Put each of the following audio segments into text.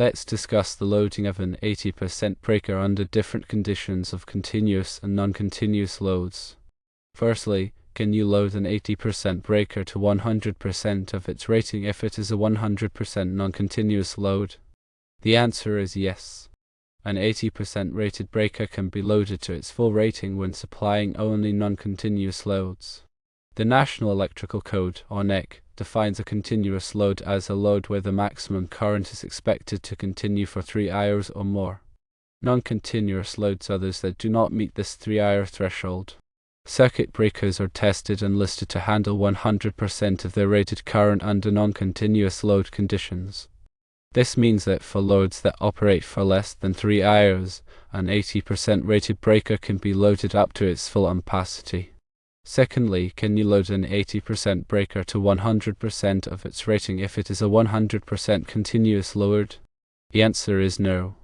Let's discuss the loading of an 80% breaker under different conditions of continuous and non-continuous loads. Firstly, can you load an 80% breaker to 100% of its rating if it is a 100% non-continuous load? The answer is yes. An 80% rated breaker can be loaded to its full rating when supplying only non-continuous loads. The National Electrical Code, or NEC, defines a continuous load as a load where the maximum current is expected to continue for 3 hours or more. Non-continuous loads are those that do not meet this 3-hour threshold. Circuit breakers are tested and listed to handle 100% of their rated current under non-continuous load conditions. This means that for loads that operate for less than 3 hours, an 80% rated breaker can be loaded up to its full ampacity. Secondly, can you load an 80% breaker to 100% of its rating if it is a 100% continuous load? The answer is no.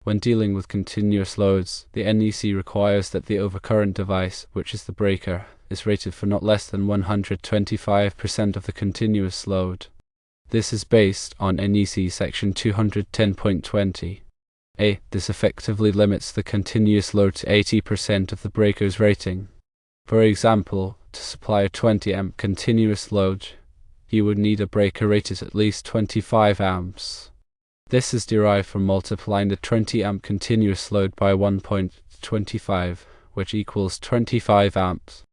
When dealing with continuous loads, the NEC requires that the overcurrent device, which is the breaker, is rated for not less than 125% of the continuous load. This is based on NEC section 210.20. This effectively limits the continuous load to 80% of the breaker's rating. For example, to supply a 20 amp continuous load, you would need a breaker rated at least 25 amps. This is derived from multiplying the 20 amp continuous load by 1.25, which equals 25 amps.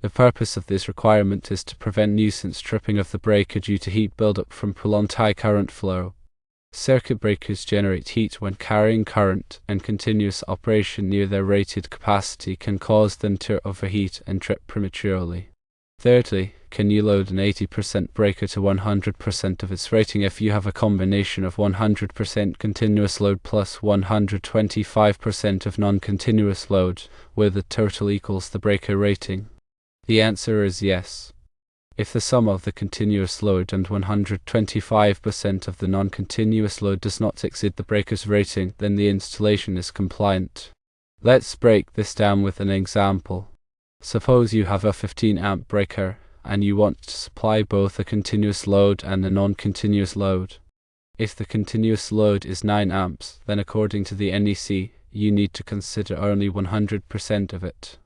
The purpose of this requirement is to prevent nuisance tripping of the breaker due to heat buildup from prolonged high current flow. Circuit breakers generate heat when carrying current, and continuous operation near their rated capacity can cause them to overheat and trip prematurely. Thirdly, can you load an 80% breaker to 100% of its rating if you have a combination of 100% continuous load plus 125% of non-continuous load, where the total equals the breaker rating? The answer is yes. If the sum of the continuous load and 125% of the non-continuous load does not exceed the breaker's rating, then the installation is compliant. Let's break this down with an example. Suppose you have a 15 amp breaker, and you want to supply both a continuous load and a non-continuous load. If the continuous load is 9 amps, then according to the NEC, you need to consider only 100% of it.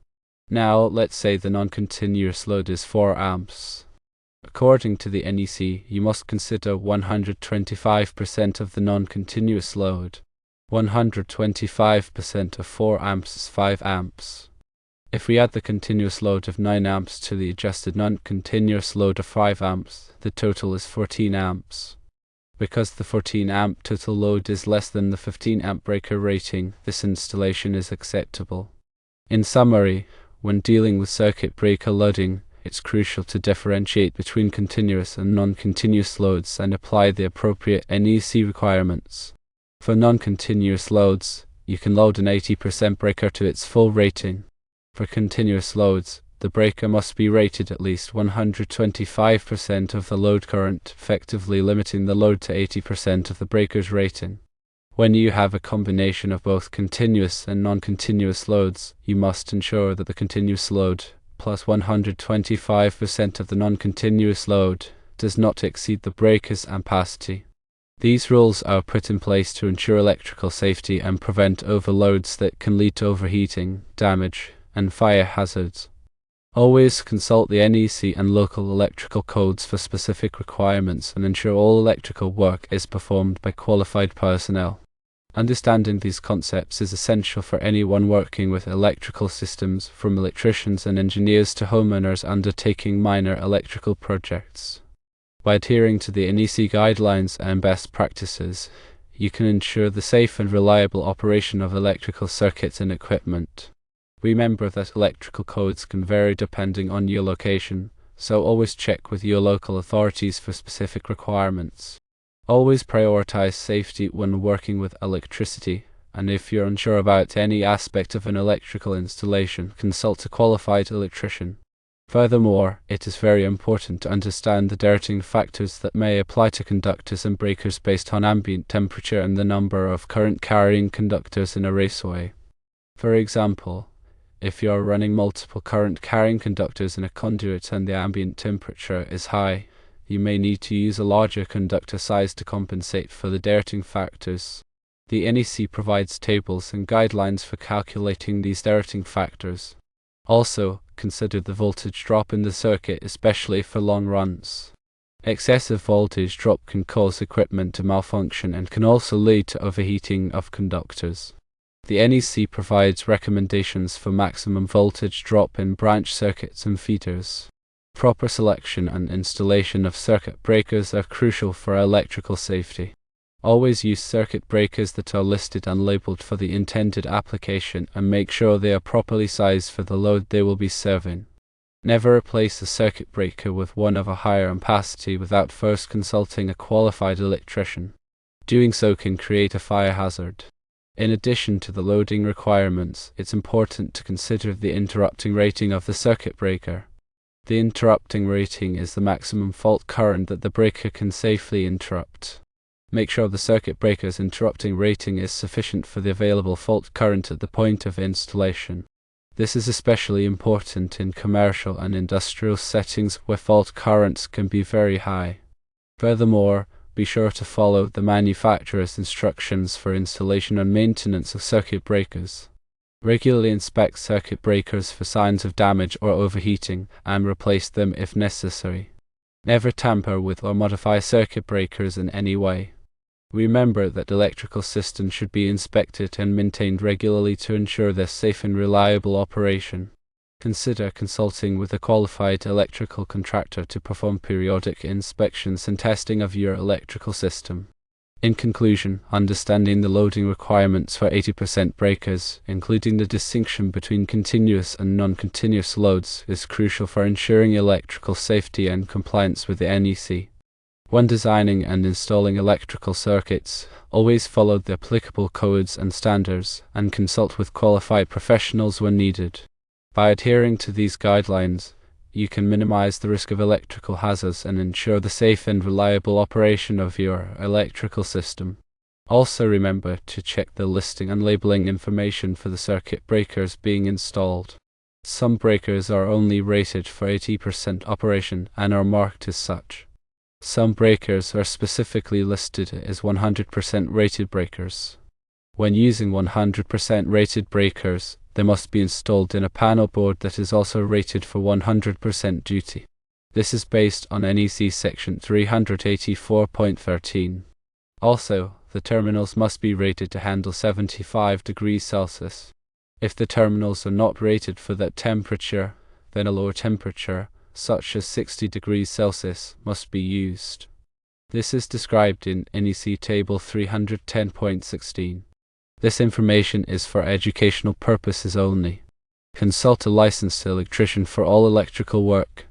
Now, let's say the non-continuous load is 4 amps. According to the NEC, you must consider 125% of the non-continuous load. 125% of 4 amps is 5 amps. If we add the continuous load of 9 amps to the adjusted non-continuous load of 5 amps, the total is 14 amps. Because the 14 amp total load is less than the 15 amp breaker rating, this installation is acceptable. In summary, when dealing with circuit breaker loading, it's crucial to differentiate between continuous and non-continuous loads and apply the appropriate NEC requirements. For non-continuous loads, you can load an 80% breaker to its full rating. For continuous loads, the breaker must be rated at least 125% of the load current, effectively limiting the load to 80% of the breaker's rating. When you have a combination of both continuous and non-continuous loads, you must ensure that the continuous load, plus 125% of the non-continuous load, does not exceed the breaker's ampacity. These rules are put in place to ensure electrical safety and prevent overloads that can lead to overheating, damage, and fire hazards. Always consult the NEC and local electrical codes for specific requirements and ensure all electrical work is performed by qualified personnel. Understanding these concepts is essential for anyone working with electrical systems, from electricians and engineers to homeowners undertaking minor electrical projects. By adhering to the NEC guidelines and best practices, you can ensure the safe and reliable operation of electrical circuits and equipment. Remember that electrical codes can vary depending on your location, so always check with your local authorities for specific requirements. Always prioritize safety when working with electricity, and if you're unsure about any aspect of an electrical installation, consult a qualified electrician. Furthermore, it is very important to understand the dating factors that may apply to conductors and breakers based on ambient temperature and the number of current-carrying conductors in a raceway. For example, if you are running multiple current-carrying conductors in a conduit and the ambient temperature is high, you may need to use a larger conductor size to compensate for the deterring factors. The NEC provides tables and guidelines for calculating these deterring factors. Also, consider the voltage drop in the circuit, especially for long runs. Excessive voltage drop can cause equipment to malfunction and can also lead to overheating of conductors. The NEC provides recommendations for maximum voltage drop in branch circuits and feeders. Proper selection and installation of circuit breakers are crucial for electrical safety. Always use circuit breakers that are listed and labeled for the intended application and make sure they are properly sized for the load they will be serving. Never replace a circuit breaker with one of a higher ampacity without first consulting a qualified electrician. Doing so can create a fire hazard. In addition to the loading requirements, it's important to consider the interrupting rating of the circuit breaker. The interrupting rating is the maximum fault current that the breaker can safely interrupt. Make sure the circuit breaker's interrupting rating is sufficient for the available fault current at the point of installation. This is especially important in commercial and industrial settings where fault currents can be very high. Furthermore, be sure to follow the manufacturer's instructions for installation and maintenance of circuit breakers. Regularly inspect circuit breakers for signs of damage or overheating and replace them if necessary. Never tamper with or modify circuit breakers in any way. Remember that electrical systems should be inspected and maintained regularly to ensure their safe and reliable operation. Consider consulting with a qualified electrical contractor to perform periodic inspections and testing of your electrical system. In conclusion, understanding the loading requirements for 80% breakers, including the distinction between continuous and non-continuous loads, is crucial for ensuring electrical safety and compliance with the NEC. When designing and installing electrical circuits, always follow the applicable codes and standards, and consult with qualified professionals when needed. By adhering to these guidelines, you can minimize the risk of electrical hazards and ensure the safe and reliable operation of your electrical system. Also remember to check the listing and labeling information for the circuit breakers being installed. Some breakers are only rated for 80% operation and are marked as such. Some breakers are specifically listed as 100% rated breakers. When using 100% rated breakers, they must be installed in a panel board that is also rated for 100% duty. This is based on NEC section 384.13. Also, the terminals must be rated to handle 75 degrees Celsius. If the terminals are not rated for that temperature, then a lower temperature, such as 60 degrees Celsius, must be used. This is described in NEC Table 310.16. This information is for educational purposes only. Consult a licensed electrician for all electrical work.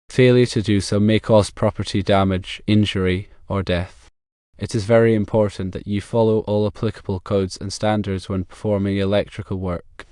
Failure to do so may cause property damage, injury, or death. It is very important that you follow all applicable codes and standards when performing electrical work.